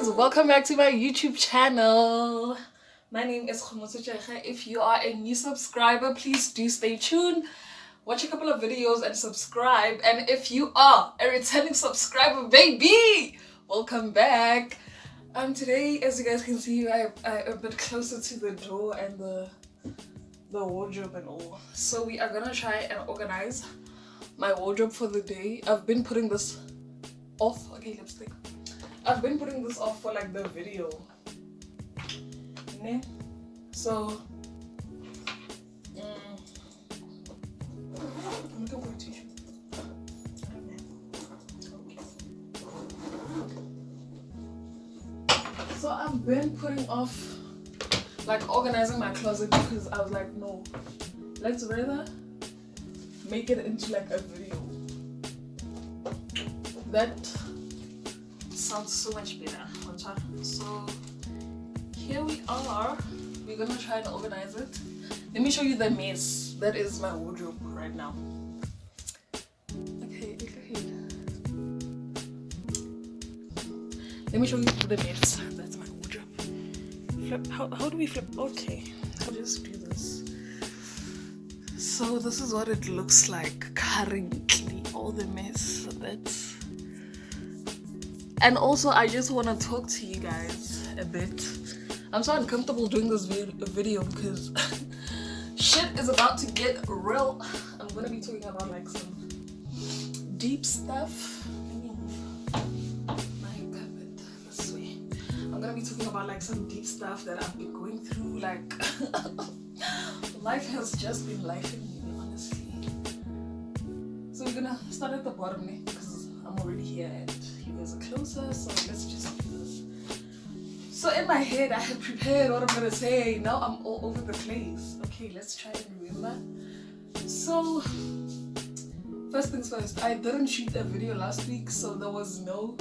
welcome back to my YouTube channel. My name is Khomotso. If you are a new subscriber, please do stay tuned, watch a couple of videos and subscribe. And if you are a returning subscriber, baby, welcome back. Today, as you guys can see, I'm a bit closer to the door and the wardrobe and all. So we are gonna try and organize my wardrobe for the day. I've been putting this off. Okay, lipstick. I've been putting this off for like the video. So I'm looking for a tissue. So I've been putting off like organizing my closet because I was like, no, let's rather make it into like a video. That sounds so much better. So here we are. We're gonna try and organize it. Let me show you the mess that is my wardrobe right now. Okay, look ahead. Let me show you the mess. That's my wardrobe. Flip. How do we flip? Okay, I'll just do this. So this is what it looks like currently. All the mess. That's. And also, I just want to talk to you guys a bit. I'm so uncomfortable doing this video because shit is about to get real. I'm going to be talking about like some deep stuff. Let me move my carpet this way. I'm going to be talking about like some deep stuff that I've been going through. Like, life has just been lifing me, honestly. So we're going to start at the bottom because I'm already here and you guys are closer, so let's just do this. So in my head, I had prepared what I'm gonna say. Now I'm all over the place. Okay, let's try and remember. So, first things first, I didn't shoot a video last week, so there was no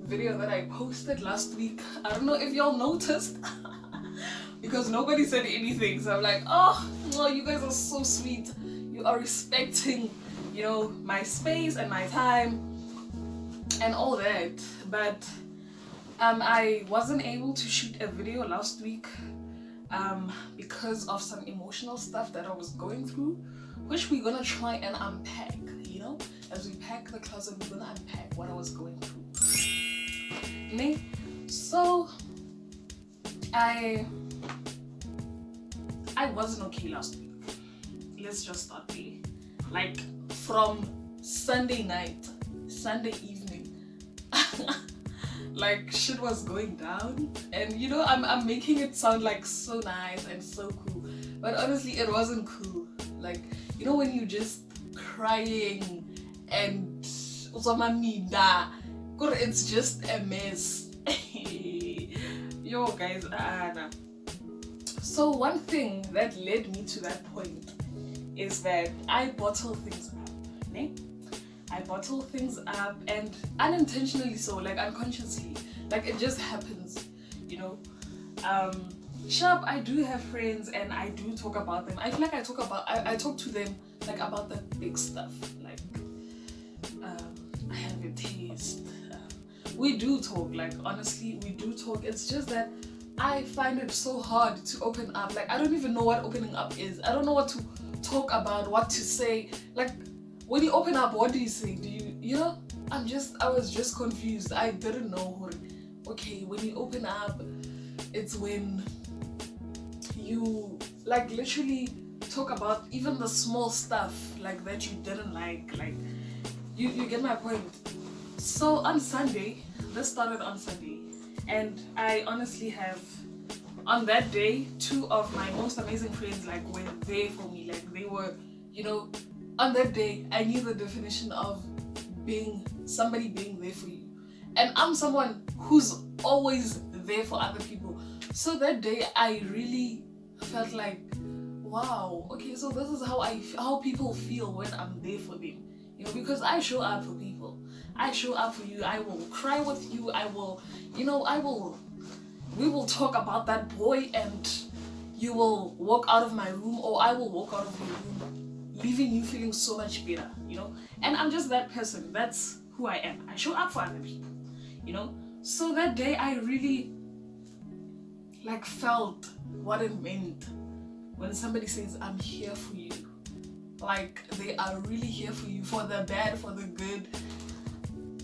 video that I posted last week. I don't know if y'all noticed, because nobody said anything. So I'm like, oh, well, you guys are so sweet. You are respecting, you know, my space and my time and all that, but I wasn't able to shoot a video last week because of some emotional stuff that I was going through, which we're gonna try and unpack, you know, as we pack the closet. We're gonna unpack what I was going through. So I wasn't okay last week. Let's just start there. Like from Sunday night, Sunday evening, like shit was going down, and you know, I'm making it sound like so nice and so cool, but honestly it wasn't cool. Like, you know, when you just crying and it's just a mess. Yo guys, nah. So one thing that led me to that point is that I bottle things up, I bottle things up, and unintentionally so, like unconsciously, like it just happens, you know. Sharp, I do have friends and I do talk about them. I feel like I talk to them like about the big stuff, like I have a taste. We do talk, like honestly, we do talk. It's just that I find it so hard to open up. Like I don't even know what opening up is. I don't know what to talk about, what to say. Like, when you open up, what do you say? Do you know? I was just confused. I didn't know. Okay, when you open up, it's when you like literally talk about even the small stuff like that you didn't like you get my point. So on Sunday, this started on Sunday, and I honestly have, on that day, two of my most amazing friends like were there for me. Like they were, you know, on that day, I knew the definition of somebody being there for you. And I'm someone who's always there for other people. So that day, I really felt like, wow, okay, so this is how people feel when I'm there for them. You know, because I show up for people. I show up for you. I will cry with you. I will, you know, we will talk about that boy, and you will walk out of my room, or I will walk out of your room, leaving you feeling so much better, you know. And I'm just that person. That's who I am. I show up for other people, you know. So that day I really like felt what it meant when somebody says, I'm here for you. Like, they are really here for you, for the bad, for the good.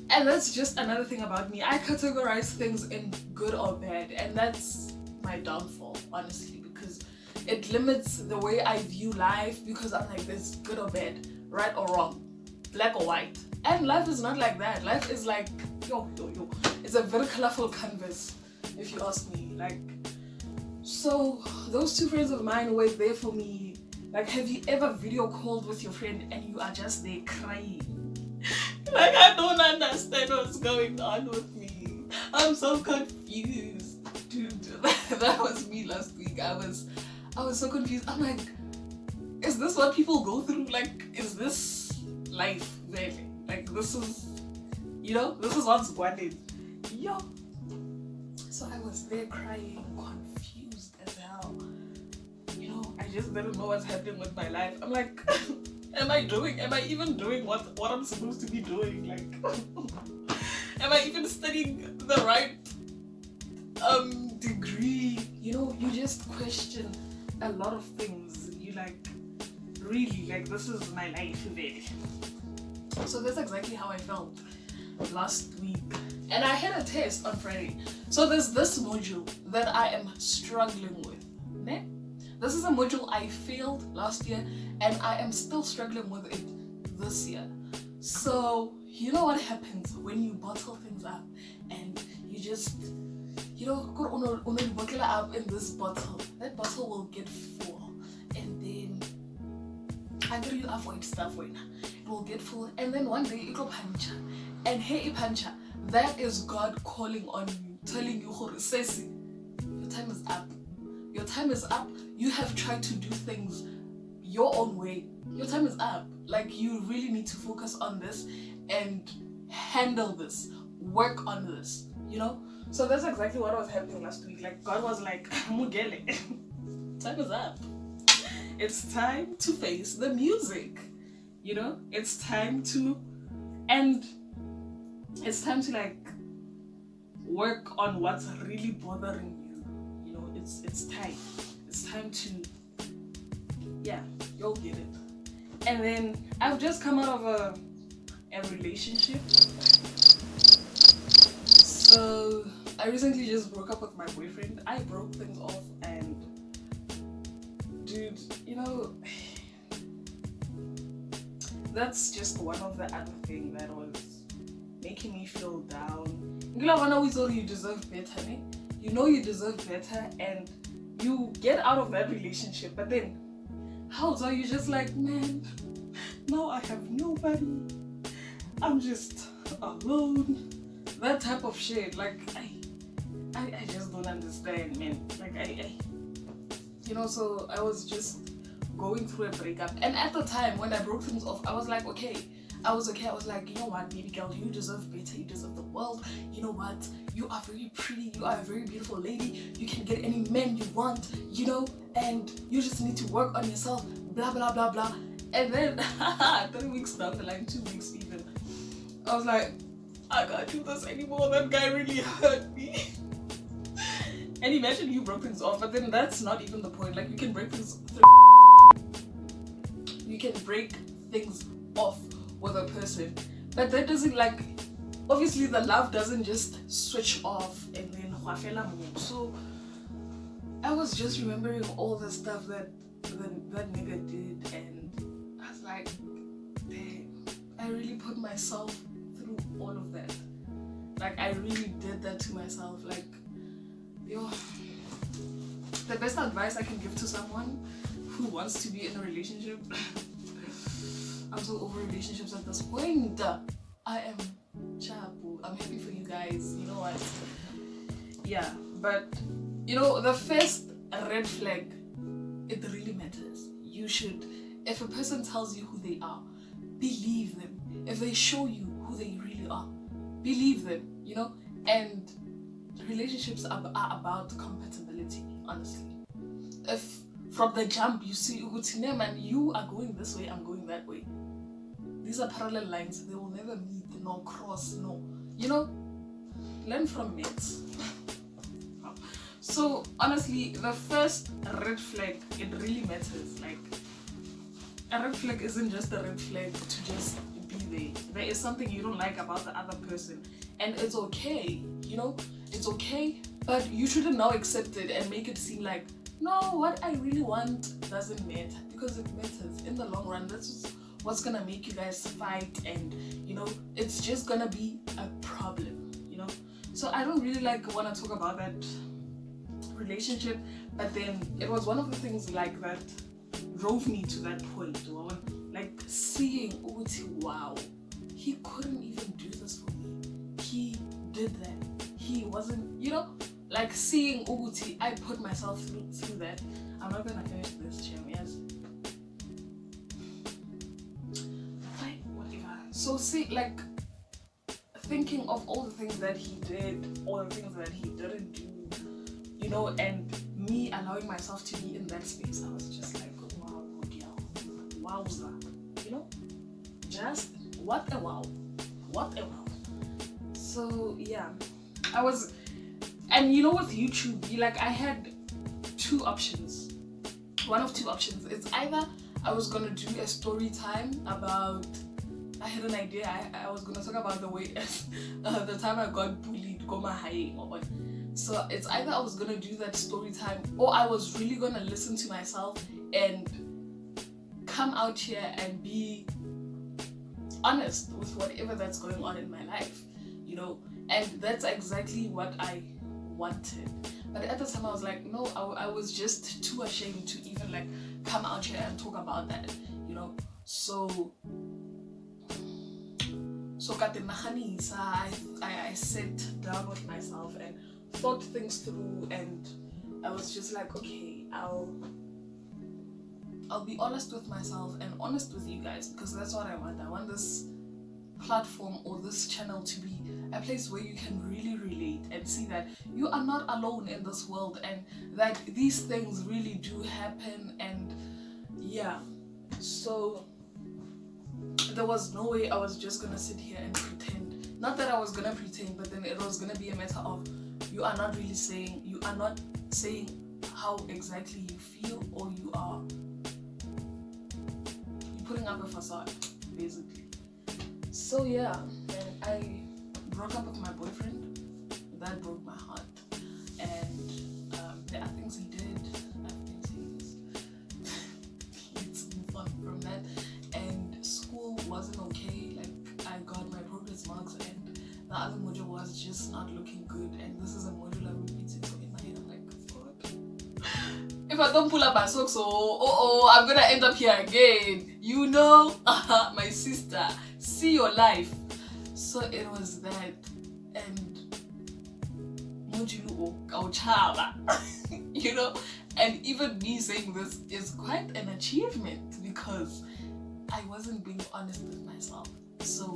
And that's just another thing about me. I categorize things in good or bad, and that's my downfall, honestly, because it limits the way I view life, because I'm like, there's good or bad, right or wrong, black or white. And life is not like that. Life is like, yo. It's a very colorful canvas, if you ask me. Like, so those two friends of mine were there for me. Like, have you ever video called with your friend and you are just there crying? Like, I don't understand what's going on with me. I'm so confused. Dude, that was me last week. I was so confused. I'm like, is this what people go through? Like, is this life really? Like, this is, this is what's wanted. Yo. So I was there crying, confused as hell. I just didn't know what's happening with my life. I'm like, am I even doing what I'm supposed to be doing? Like, am I even studying the right degree? You just question a lot of things. You like, really, like, this is my life, really. So that's exactly how I felt last week. And I had a test on Friday. So there's this module that I am struggling with. Ne? This is a module I failed last year and I am still struggling with it this year. So you know what happens when you bottle things up and you just, bottle up in this bottle. That bottle will get full and then until you avoid stuff when it will get full and then one day it will punch. And hey punch, that is God calling on you, telling you, Sesi, your time is up. Your time is up. You have tried to do things your own way. Your time is up. Like, you really need to focus on this and handle this. Work on this, So that's exactly what was happening last week. Like, God was like, Mugele, time is up. It's time to face the music. It's time to, and it's time to like work on what's really bothering you. It's time. It's time to, you'll get it. And then I've just come out of a relationship. So I recently just broke up with my boyfriend. I broke things off and dude, that's just one of the other things that was making me feel down. You deserve better, né? You deserve better and you get out of that relationship, but then how are you just like, man, now I have nobody, I'm just alone, that type of shit. Like, I just don't understand, man. Like, so I was just going through a breakup, and at the time when I broke things off, I was like, okay. I was like, you know what, baby girl, you deserve better, you deserve the world. You know what, you are very pretty, you are a very beautiful lady, you can get any man you want, and you just need to work on yourself, blah blah blah blah. And then 3 weeks down the line, 2 weeks even, I was like, I can't do this anymore, that guy really hurt me. And imagine you broke things off, but then that's not even the point. Like, you can break things off with a person, but that doesn't, like, obviously the love doesn't just switch off and then so I was just remembering all the stuff that nigga did, and I was like, damn, I really put myself through all of that. Like, I really did that to myself. Like, the best advice I can give to someone who wants to be in a relationship, I'm so over relationships at this point. I am chapu. I'm happy for you guys. You know what? Yeah, but the first red flag, it really matters. You should, if a person tells you who they are, believe them. If they show you who they really are, believe them. And relationships are about compatibility, honestly. If from the jump you see and you are going this way, I'm going that way, these are parallel lines, they will never meet, no cross, no, learn from mates. So honestly, the first red flag, it really matters. Like, a red flag isn't just a red flag to just be there. There is something you don't like about the other person, and it's okay, you know, it's okay, but you shouldn't now accept it and make it seem like, no, what I really want doesn't matter, because it matters in the long run. That's what's gonna make you guys fight, and you know, it's just gonna be a problem, you know. So I don't really want to talk about that relationship, but then it was one of the things like that drove me to that point. Like seeing Uti, wow, he couldn't even do this for me. He did that. He wasn't, you know, like seeing Uti, I put myself through that. I'm not gonna finish this, Jim, yes. Whatever. So see, like, thinking of all the things that he did, all the things that he didn't do, you know, and me allowing myself to be in that space, I was just like, wow, girl, wowza, you know, just what a wow, what a wow. So yeah, I was, and you know, with YouTube, I had two options, one of two options. It's either I was gonna do a story time about, I had an idea, I was gonna talk about the way the time I got bullied, go my high or what. So it's either I was gonna do that story time, or I was really gonna listen to myself and come out here and be honest with whatever that's going on in my life, you know. And that's exactly what I wanted. But at the time I was like, no, I was just too ashamed to even like come out here and talk about that, you know. So I sat down with myself and thought things through, and I was just like, okay, I'll be honest with myself and honest with you guys, because that's what I want. I want this platform or this channel to be a place where you can really relate and see that you are not alone in this world, and that these things really do happen. And yeah, so there was no way I was just gonna sit here and pretend. Not that I was gonna pretend, but then it was gonna be a matter of, you are not saying how exactly you feel, or you're putting up a facade, basically. So yeah, and I broke up with my boyfriend. That broke my heart. And there are things he did, let's move on from that. And school wasn't okay. Like, I got my progress marks, and the other module was just not looking good. And this is a module I'm repeating, so in my head I'm like, God, if I don't pull up my socks, I'm gonna end up here again, you know. My sister, see your life. So it was that, and module Kauchala, you know. And even me saying this is quite an achievement, because I wasn't being honest with myself. So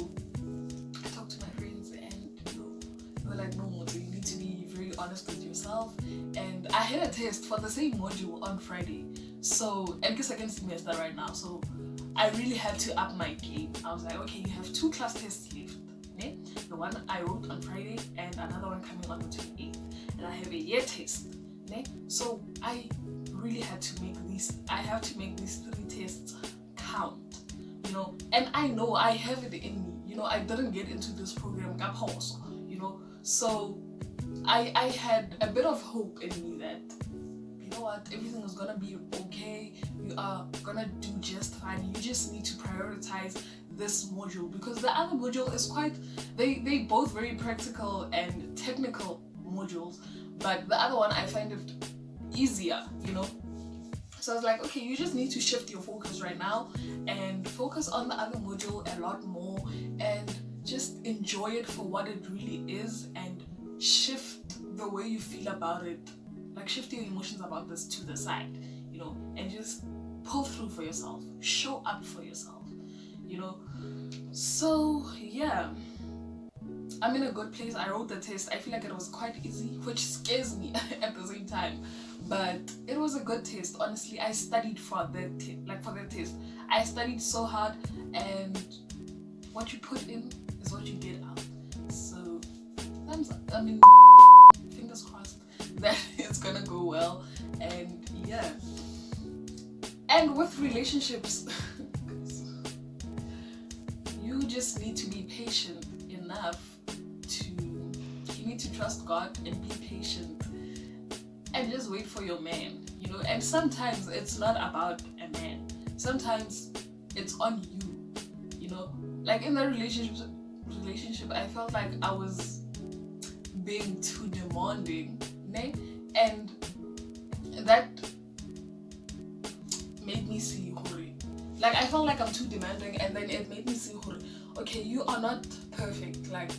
I talked to my friends, and you know, they were like, no, you need to be very honest with yourself. And I had a test for the same module on Friday. So, and it's second semester right now, so I really had to up my game. I was like, okay, you have 2 class tests left. Okay? The one I wrote on Friday, and another one coming on the 28th. And I have a year test. Okay? So I really had to make these 3 tests count. You know, and I know I have it in me. You know, I didn't get into this program, you know. So I had a bit of hope in me that, you know what, everything is gonna be okay. You are gonna do just fine. You just need to prioritize this module, because the other module is quite, they both very practical and technical modules, but the other one I find it easier, you know. So I was like, okay, you just need to shift your focus right now and focus on the other module a lot more, and just enjoy it for what it really is, and shift the way you feel about it, like shift your emotions about this to the side, you know, and just pull through for yourself, show up for yourself, you know. So yeah, I'm in a good place. I wrote the test. I feel like it was quite easy, which scares me at the same time. But it was a good test. Honestly, I studied for that test. I studied so hard, and what you put in is what you get out. So sometimes, I mean, fingers crossed that it's gonna go well. And yeah, and with relationships, you just need to be patient enough to, you need to trust God and be patient and just wait for your man, you know. And sometimes it's not about a man, sometimes it's on you, you know. Like in the relationship, I felt like I was being too demanding, né? And that made me see hurry. Like I felt like I'm too demanding, and then it made me see hurry. Okay, you are not perfect. Like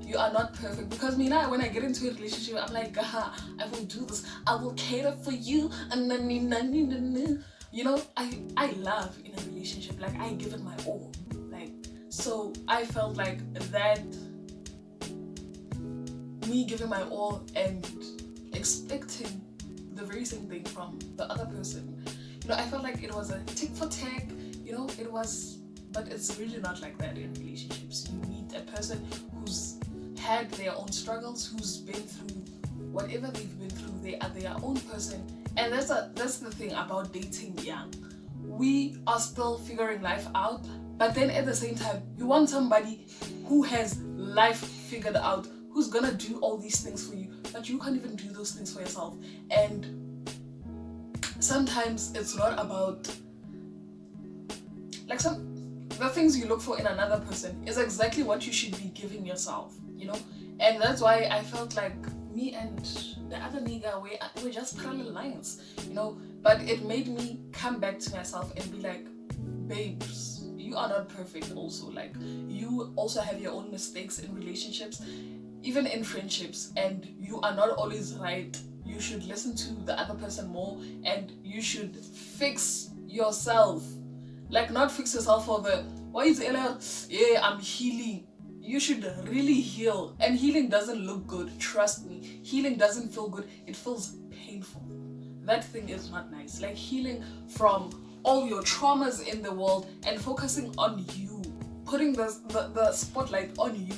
you are not perfect, because me now when I get into a relationship, I'm like, I will do this. I will cater for you, and then you know, I love in a relationship. Like I give it my all. Like so, I felt like that me giving my all and expecting the very same thing from the other person. You know, I felt like it was a tick for tack. You know, it was, but it's really not like that in relationships. You meet a person who's had their own struggles, who's been through whatever they've been through. They are their own person, and that's the thing about dating young. We are still figuring life out, but then at the same time, you want somebody who has life figured out, who's gonna do all these things for you, but you can't even do those things for yourself. And sometimes it's not about like the things you look for in another person is exactly what you should be giving yourself, you know. And that's why I felt like me and the other nigga we're just parallel lines, you know. But it made me come back to myself and be like, babes, you are not perfect also. Like you also have your own mistakes in relationships, even in friendships, and you are not always right. You should listen to the other person more, and you should fix yourself. Like not fix yourself for the, why is Ella, yeah, I'm healing. You should really heal. And healing doesn't look good, trust me. Healing doesn't feel good, it feels painful. That thing is not nice. Like healing from all your traumas in the world and focusing on you, putting the spotlight on you.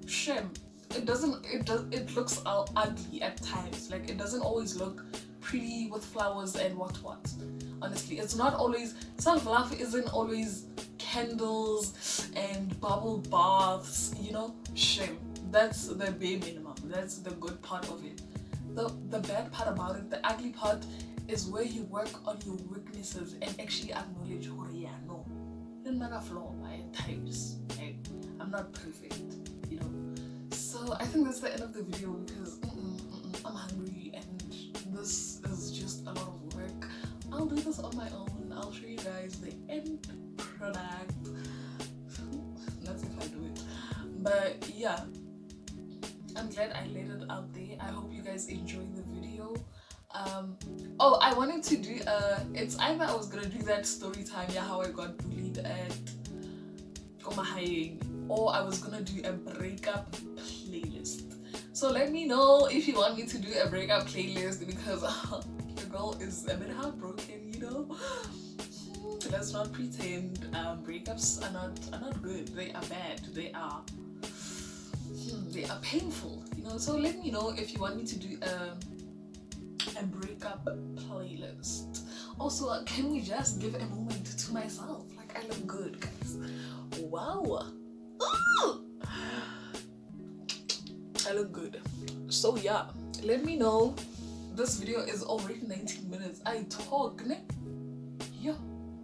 Shame. It looks ugly at times. Like it doesn't always look pretty with flowers and what. Honestly, it's not always, self-love isn't always candles and bubble baths, you know. Shame. That's the bare minimum. That's the good part of it. The bad part about it, the ugly part, is where you work on your weaknesses and actually acknowledge, yeah, no, I'm not a flaw at times. Like, I'm not perfect, you know. So I think that's the end of the video, because I'm hungry and this is just a lot of work. I'll do this on my own. I'll show you guys the end product. That's if I do it. But yeah, I'm glad I laid it out there. I hope you guys enjoyed the video. Oh, I wanted to do it's either I was gonna do that story time, yeah, how I got bullied at Komahayeng, or I was gonna do a breakup playlist. So let me know if you want me to do a breakup playlist, because the girl is a bit heartbroken, you know. Let's not pretend. Breakups are not good. They are bad. They are painful, you know. So let me know if you want me to do a breakup playlist. Also, can we just give a moment to myself? Like, I look good, guys. Wow. Ooh. I look good. So yeah, let me know. This video is already 19 minutes. I talk, ne? Yeah.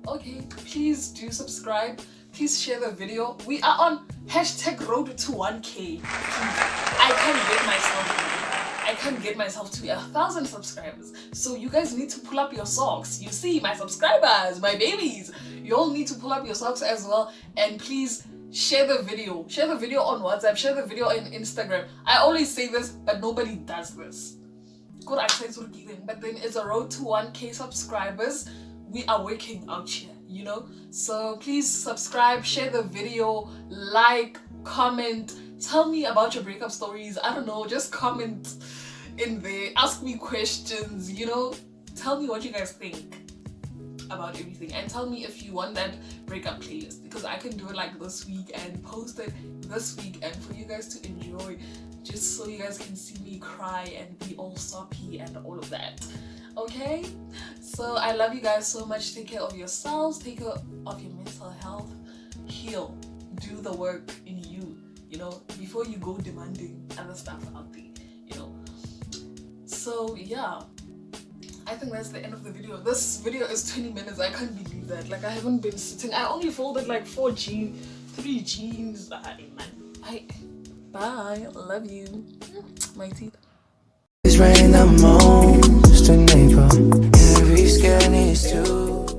Okay, please do subscribe. Please share the video. We are on #road to 1K. I can't get myself to 1,000 subscribers. So you guys need to pull up your socks. You see, my subscribers, my babies, you all need to pull up your socks as well. And please share the video. Share the video on WhatsApp. Share the video on Instagram. I always say this, but nobody does this. But then it's a road to 1K subscribers. We are working out here, you know. So please subscribe, share the video, like, comment, tell me about your breakup stories. I don't know, just comment in there, ask me questions, you know. Tell me what you guys think about everything, and tell me if you want that breakup playlist, because I can do it like this week and post it this week and for you guys to enjoy, just so you guys can see me cry and be all soppy and all of that. Okay, so I love you guys so much. Take care of yourselves, take care of your mental health, heal, do the work in you, you know, before you go demanding other stuff out there, you know. So yeah, I think that's the end of the video. This video is 20 minutes. I can't believe that. Like, I haven't been sitting. I only folded like 3 jeans. Bye. Love you. My teeth.